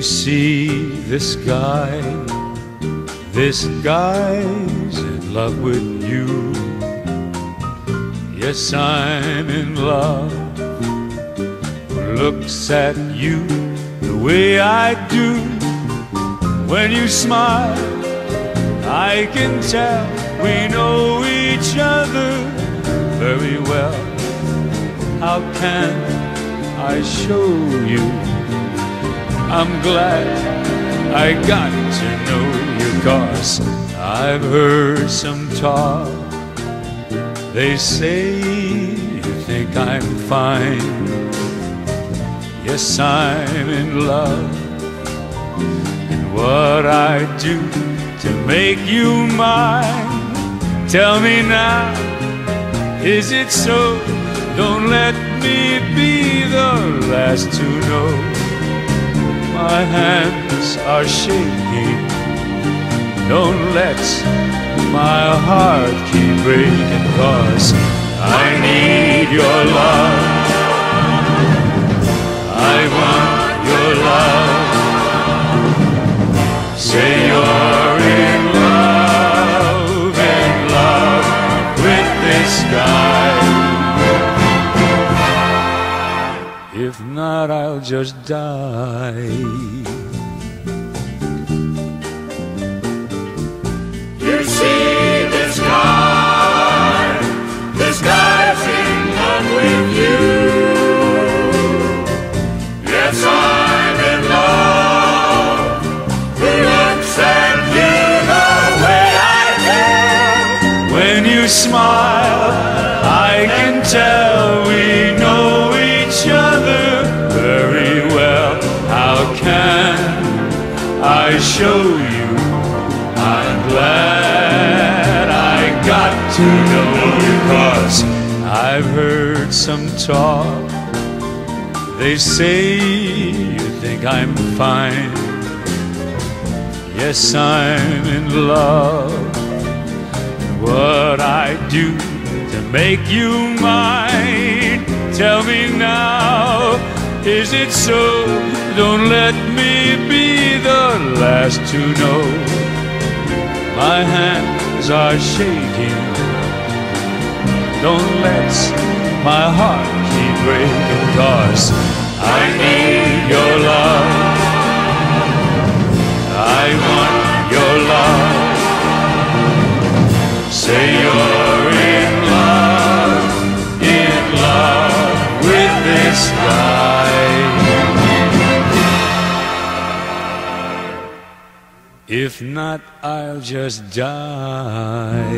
see this guy's in love with you. Yes, I'm in love. Looks at you the way I do. When you smile, I can tell we know each other very well. How can I show you? I'm glad I got to know you, 'cause I've heard some talk. They say you think I'm fine. Yes, I'm in love. And what I do to make you mine? Tell me now, is it so? Don't let me be the last to know. My hands are shaking. Don't let my heart keep breaking, 'cause I need your love. I want your love. Say you're in love with this guy. If not, I'll just die. You see this guy's in love with you. Yes, I'm in love. He looks at you the way I do. When you smile, I can tell we know each other very well. How can I show you? I'm glad I got to know you, 'cause I've heard some talk. They say you think I'm fine. Yes, I'm in love. What I do to make you mine? Tell me now, is it so? Don't let me be the last to know. My hands are shaking. Don't let my heart keep breaking, 'cause I need your love. I want your love. Say you're in love with this guy. If not, I'll just die.